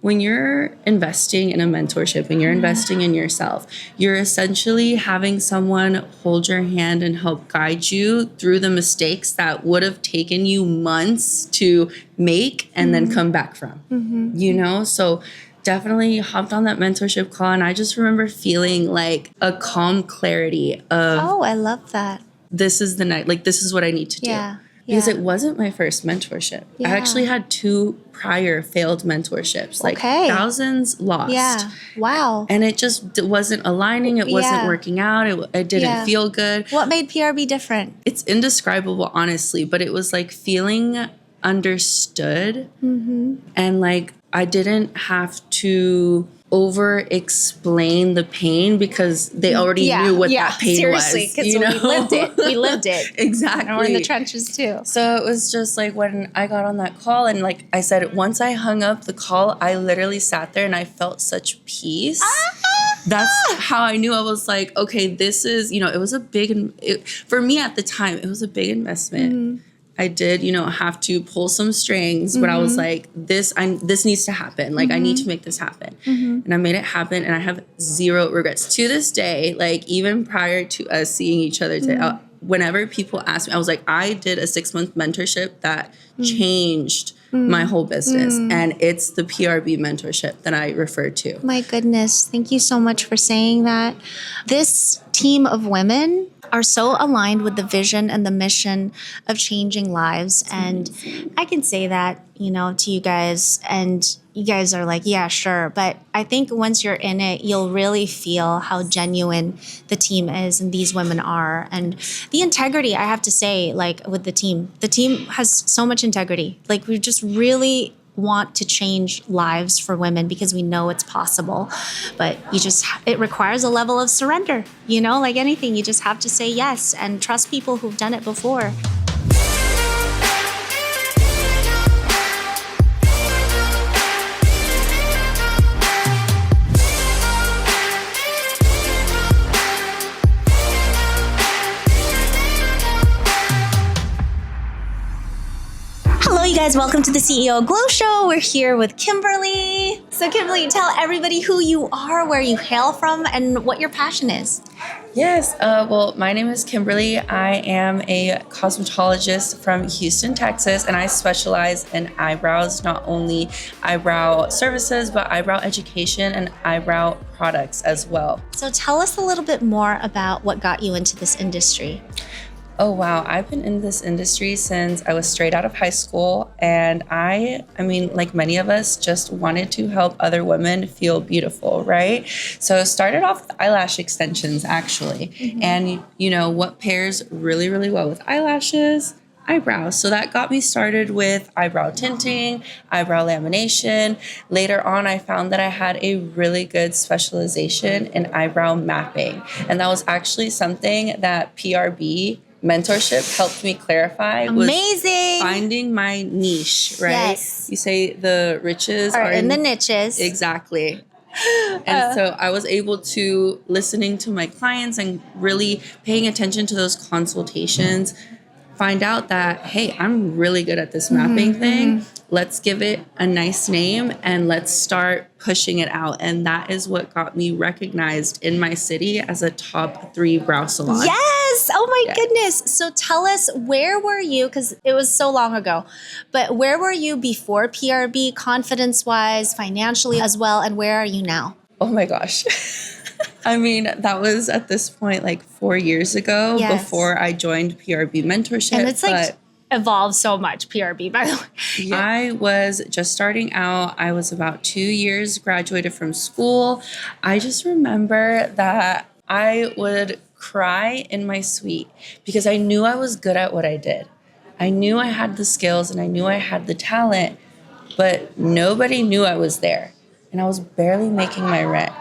when you're investing in a mentorship, when you're investing in yourself, you're essentially having someone hold your hand and help guide you through the mistakes that would have taken you months to make and then come back from, you know? So definitely hopped on that mentorship call, and I just remember feeling like a calm clarity of, oh, I love that. This is the night, like, this is what I need to do. Yeah. Because it wasn't my first mentorship. I actually had 2 prior failed mentorships, like thousands lost. Yeah. Wow. And it just wasn't aligning. It wasn't working out. It didn't feel good. What made PRB different? It's indescribable, honestly, but it was like feeling understood. And like I didn't have to over explain the pain because they already knew what that pain was. Seriously, because we lived it. We lived it. Exactly. And we're in the trenches too. So it was just like when I got on that call, and like I said, once I hung up the call, I literally sat there and I felt such peace. That's how I knew. I was like, okay, this is, it was a big, for me at the time, it was a big investment. I did, have to pull some strings, but I was like, this needs to happen. Like, I need to make this happen. And I made it happen, and I have zero regrets. To this day, like, even prior to us seeing each other today, whenever people ask me, I was like, I did a 6-month mentorship that changed my whole business. And it's the PRB mentorship that I refer to. My goodness. Thank you so much for saying that. This team of women are so aligned with the vision and the mission of changing lives. And I can say that, to you guys, and you guys are like, yeah, sure. But I think once you're in it, you'll really feel how genuine the team is and these women are. And the integrity, I have to say, like with the team has so much integrity. Like we just really want to change lives for women because we know it's possible, but it requires a level of surrender, like anything, you just have to say yes and trust people who've done it before. You guys, welcome to the CEO Glow Show. We're here with Kimberly. So Kimberly, tell everybody who you are, where you hail from, and what your passion is. Yes. Well, my name is Kimberly. I am a cosmetologist from Houston, Texas, and I specialize in eyebrows, not only eyebrow services, but eyebrow education and eyebrow products as well. So tell us a little bit more about what got you into this industry. Oh, wow. I've been in this industry since I was straight out of high school. And I mean, like many of us, just wanted to help other women feel beautiful, right? So I started off with eyelash extensions, actually. And, what pairs really, really well with eyelashes? Eyebrows. So that got me started with eyebrow tinting, eyebrow lamination. Later on, I found that I had a really good specialization in eyebrow mapping. And that was actually something that PRB mentorship helped me clarify. Amazing. Was finding my niche, right? Yes. You say the riches are in the niches. Exactly. And so I was able to, listening to my clients and really paying attention to those consultations, find out that, hey, I'm really good at this mapping thing. Let's give it a nice name and let's start pushing it out. And that is what got me recognized in my city as a top 3 brow salon. Yes. Oh my goodness. So tell us, where were you? Because it was so long ago, but where were you before PRB, confidence-wise, financially as well? And where are you now? Oh my gosh. I mean, that was at this point like 4 years ago before I joined PRB mentorship. And it's like evolved so much, PRB, by the way. Yeah. I was just starting out. I was about 2 years graduated from school. I just remember that I would cry in my suite because I knew I was good at what I did. I knew I had the skills and I knew I had the talent, but nobody knew I was there. And I was barely making my rent.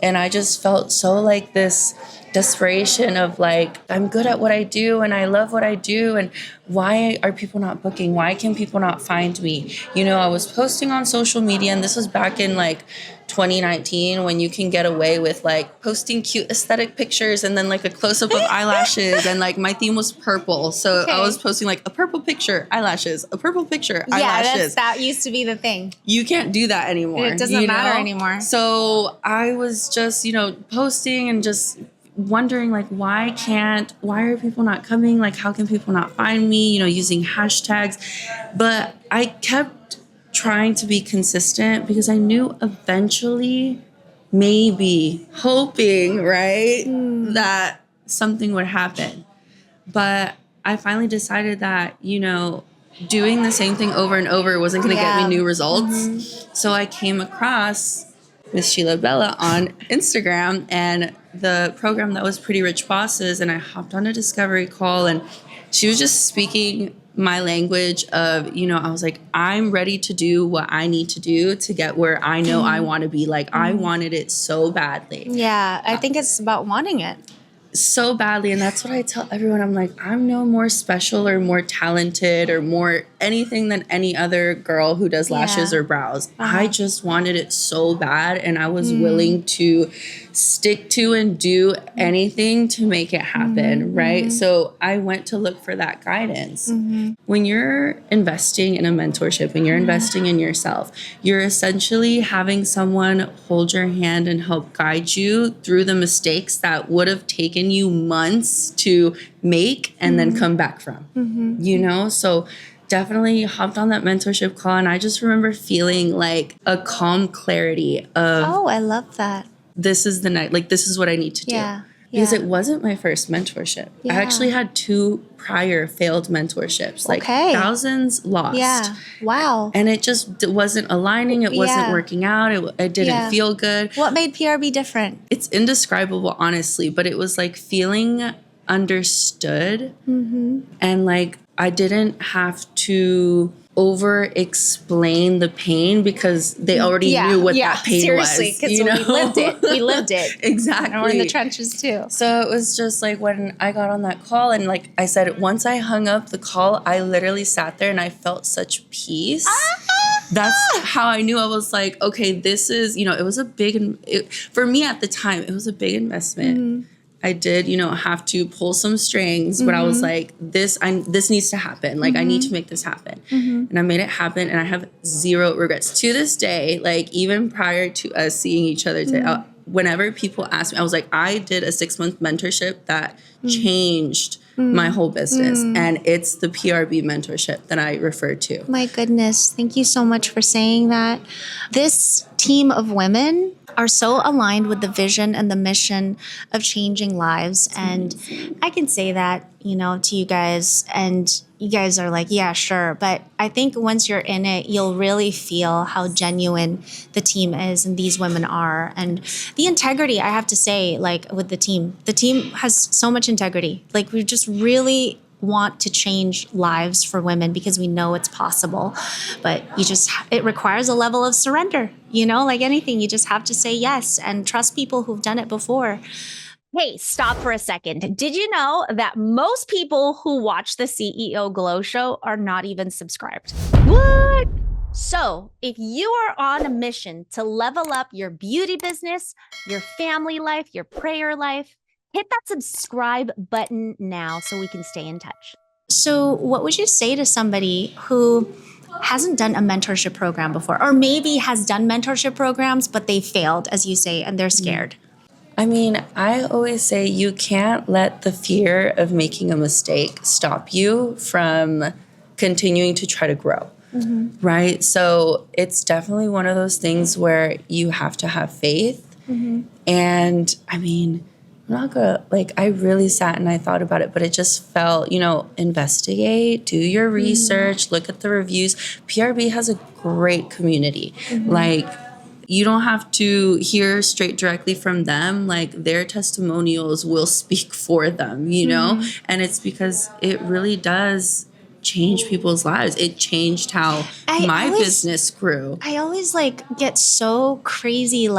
And I just felt so like this desperation of like, I'm good at what I do and I love what I do. And why are people not booking? Why can people not find me? You know, I was posting on social media, and this was back in like 2019 when you can get away with like posting cute aesthetic pictures and then like a close up of eyelashes. And like my theme was purple. So I was posting like a purple picture, eyelashes, a purple picture, eyelashes. That used to be the thing. You can't do that anymore. It doesn't matter anymore. So I was just, posting and just wondering like, why are people not coming? Like, how can people not find me, using hashtags? But I kept trying to be consistent because I knew eventually, maybe hoping, right, that something would happen. But I finally decided that, doing the same thing over and over wasn't going to get me new results. So I came across Miss Sheila Bella on Instagram and the program that was Pretty Rich Bosses, and I hopped on a discovery call, and she was just speaking my language of, I was like, I'm ready to do what I need to do to get where I know I want to be. Like, I wanted it so badly. Yeah, I think it's about wanting it. So badly. And that's what I tell everyone. I'm like, I'm no more special or more talented or more anything than any other girl who does lashes or brows. I just wanted it so bad, and I was willing to stick to and do anything to make it happen, right? So I went to look for that guidance. When you're investing in a mentorship, when you're investing in yourself, you're essentially having someone hold your hand and help guide you through the mistakes that would have taken you months to make and then come back from, So definitely hopped on that mentorship call, and I just remember feeling like a calm clarity of, oh, I love that. This is the night, like, this is what I need to do. Because it wasn't my first mentorship. I actually had 2 prior failed mentorships, like thousands lost. Yeah. Wow. And it just wasn't aligning. It wasn't working out. It didn't feel good. What made PRB different? It's indescribable, honestly, but it was like feeling understood, and like I didn't have to over explain the pain because they already knew what that pain seriously, was. Because we lived it. We lived it. Exactly. And we're in the trenches too. So it was just like when I got on that call, and like I said, once I hung up the call, I literally sat there and I felt such peace. That's how I knew. I was like, okay, this is, it was a big, for me at the time, it was a big investment. I did, have to pull some strings, but I was like, this needs to happen. Like, I need to make this happen. And I made it happen, and I have zero regrets. To this day, like, even prior to us seeing each other today, whenever people ask me, I was like, I did a 6-month mentorship that changed my whole business. And it's the PRB mentorship that I refer to. My goodness. Thank you so much for saying that. This team of women are so aligned with the vision and the mission of changing lives. And I can say that, to you guys, and you guys are like, yeah, sure. But I think once you're in it, you'll really feel how genuine the team is and these women are. And the integrity, I have to say, like with the team has so much integrity. Like, we just really want to change lives for women because we know it's possible. But it requires a level of surrender, like anything. You just have to say yes and trust people who've done it before. Hey, stop for a second. Did you know that most people who watch the CEO Glow Show are not even subscribed? What? So if you are on a mission to level up your beauty business, your family life, your prayer life, hit that subscribe button now so we can stay in touch. So what would you say to somebody who hasn't done a mentorship program before, or maybe has done mentorship programs, but they failed, as you say, and they're scared? I mean, I always say you can't let the fear of making a mistake stop you from continuing to try to grow, right? So it's definitely one of those things where you have to have faith. And I mean, I'm not gonna, I really sat and I thought about it, but it just felt, investigate, do your research, look at the reviews. PRB has a great community. You don't have to hear straight directly from them. Like, their testimonials will speak for them, And it's because it really does change people's lives. It changed how my business grew. I always get so crazy,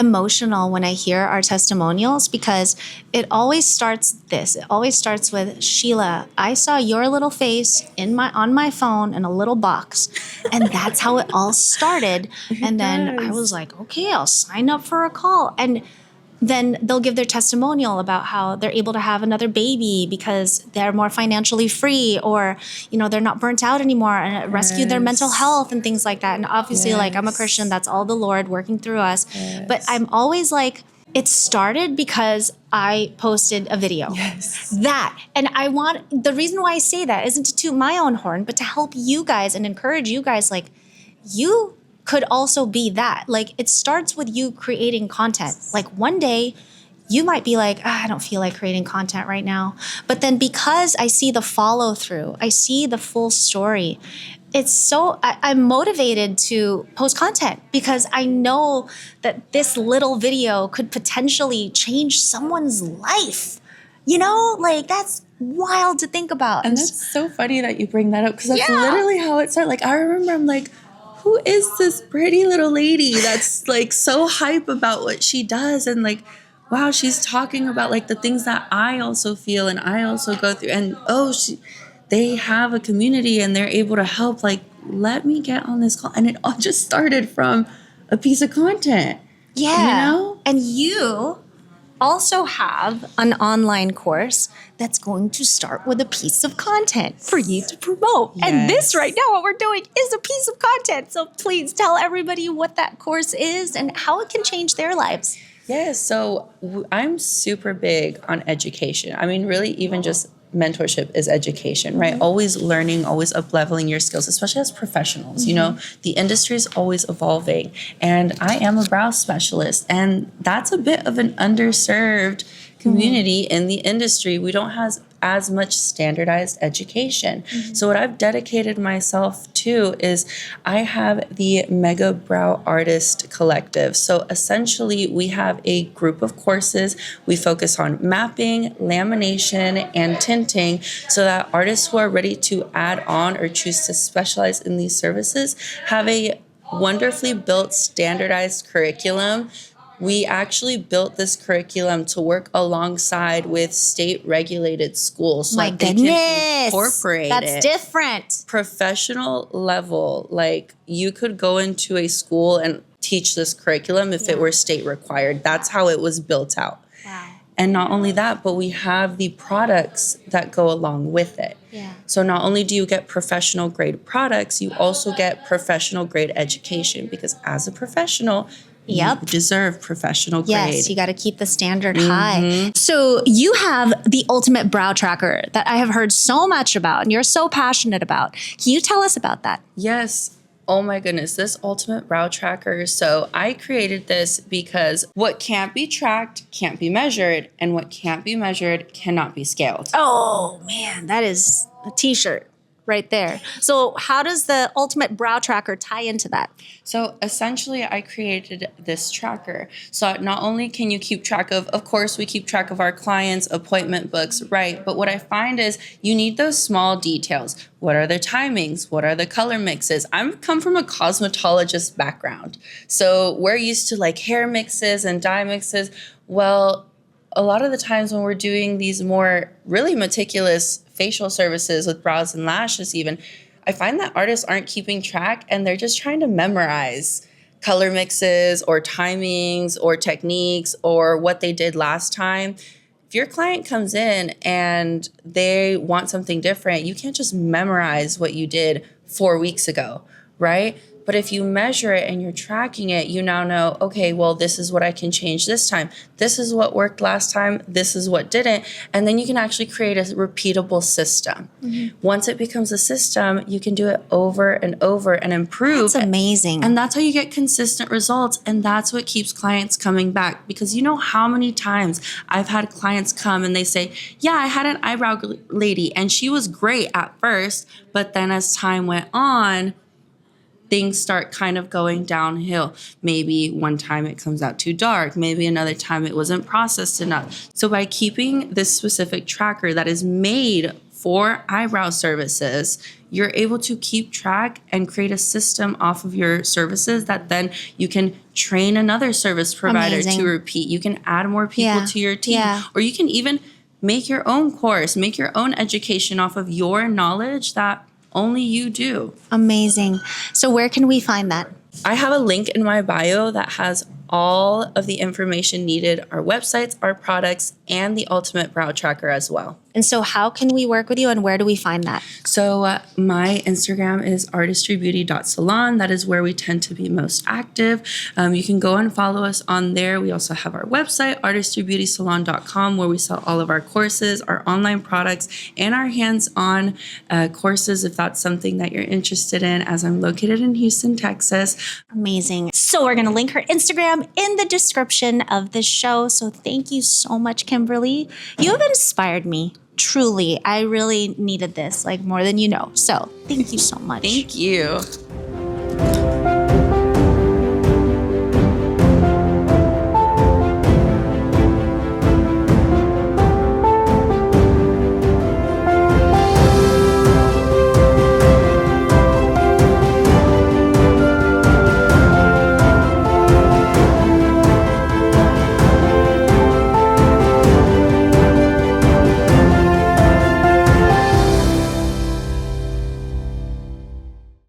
emotional when I hear our testimonials because it always starts with, Sheila, I saw your little face on my phone in a little box. And that's how it all started. And then I was like, okay, I'll sign up for a call. And then they'll give their testimonial about how they're able to have another baby because they're more financially free, or, they're not burnt out anymore, and it rescued their mental health and things like that. And obviously, like, I'm a Christian, that's all the Lord working through us. But I'm always like, it started because I posted a video. And the reason why I say that isn't to toot my own horn, but to help you guys and encourage you guys, like, you could also be that. Like, it starts with you creating content. Like, one day you might be like, I don't feel like creating content right now. But then because I see the follow through, I see the full story, I'm motivated to post content because I know that this little video could potentially change someone's life. Like, that's wild to think about. And that's so funny that you bring that up because that's literally how it started. Like, I remember I'm like, who is this pretty little lady that's like so hype about what she does? And like, wow, she's talking about like the things that I also feel and I also go through. And they have a community and they're able to help. Like, let me get on this call. And it all just started from a piece of content. Yeah. And you also have an online course that's going to start with a piece of content for you to promote. Yes. And this right now, what we're doing is a piece of content. So please tell everybody what that course is and how it can change their lives. Yes. So I'm super big on education. I mean, really, even just mentorship is education, right? Always learning, always up-leveling your skills, especially as professionals. The industry is always evolving. And I am a brow specialist, and that's a bit of an underserved community in the industry. We don't have as much standardized education. So what I've dedicated myself to is I have the Mega Brow Artist Collective. So essentially we have a group of courses. We focus on mapping, lamination, and tinting so that artists who are ready to add on or choose to specialize in these services have a wonderfully built standardized curriculum. We actually built this curriculum to work alongside with state-regulated schools. So My they goodness. can incorporate That's different. Professional level. Like, you could go into a school and teach this curriculum if it were state required. That's how it was built out. Wow. And not only that, but we have the products that go along with it. Yeah. So not only do you get professional grade products, you also get professional grade education, because as a professional, you deserve professional grade. Yes, you got to keep the standard high. So you have the ultimate brow tracker that I have heard so much about and you're so passionate about. Can you tell us about that? Yes. Oh my goodness, this ultimate brow tracker. So I created this because what can't be tracked can't be measured, and what can't be measured cannot be scaled. Oh man, that is a t-shirt right there. So how does the ultimate brow tracker tie into that? So essentially I created this tracker. So not only can you keep track of course we keep track of our clients' appointment books, right? But what I find is you need those small details. What are the timings? What are the color mixes? I've come from a cosmetologist background. So we're used to like hair mixes and dye mixes. Well, a lot of the times when we're doing these more really meticulous facial services with brows and lashes even, I find that artists aren't keeping track and they're just trying to memorize color mixes or timings or techniques or what they did last time. If your client comes in and they want something different, you can't just memorize what you did 4 weeks ago, right? But if you measure it and you're tracking it, you now know, okay, well, this is what I can change this time. This is what worked last time. This is what didn't. And then you can actually create a repeatable system. Once it becomes a system, you can do it over and over and improve. That's amazing. And that's how you get consistent results. And that's what keeps clients coming back. Because you know how many times I've had clients come and they say, yeah, I had an eyebrow lady and she was great at first, but then as time went on, things start kind of going downhill. Maybe one time it comes out too dark. Maybe another time it wasn't processed enough. So by keeping this specific tracker that is made for eyebrow services, you're able to keep track and create a system off of your services that then you can train another service provider Amazing. to repeat. You can add more people to your team, or you can even make your own course, make your own education off of your knowledge that only you do. Amazing. So where can we find that? I have a link in my bio that has all of the information needed, our websites, our products, and the Ultimate Brow Tracker as well. And so how can we work with you and where do we find that? So my Instagram is artistrybeauty.salon. That is where we tend to be most active. You can go and follow us on there. We also have our website, artistrybeautysalon.com, where we sell all of our courses, our online products, and our hands-on courses if that's something that you're interested in, as I'm located in Houston, Texas. Amazing. So we're going to link her Instagram in the description of this show. So thank you so much, Kimberly. You have inspired me. Truly, I really needed this, like more than you know. So thank you so much. Thank you.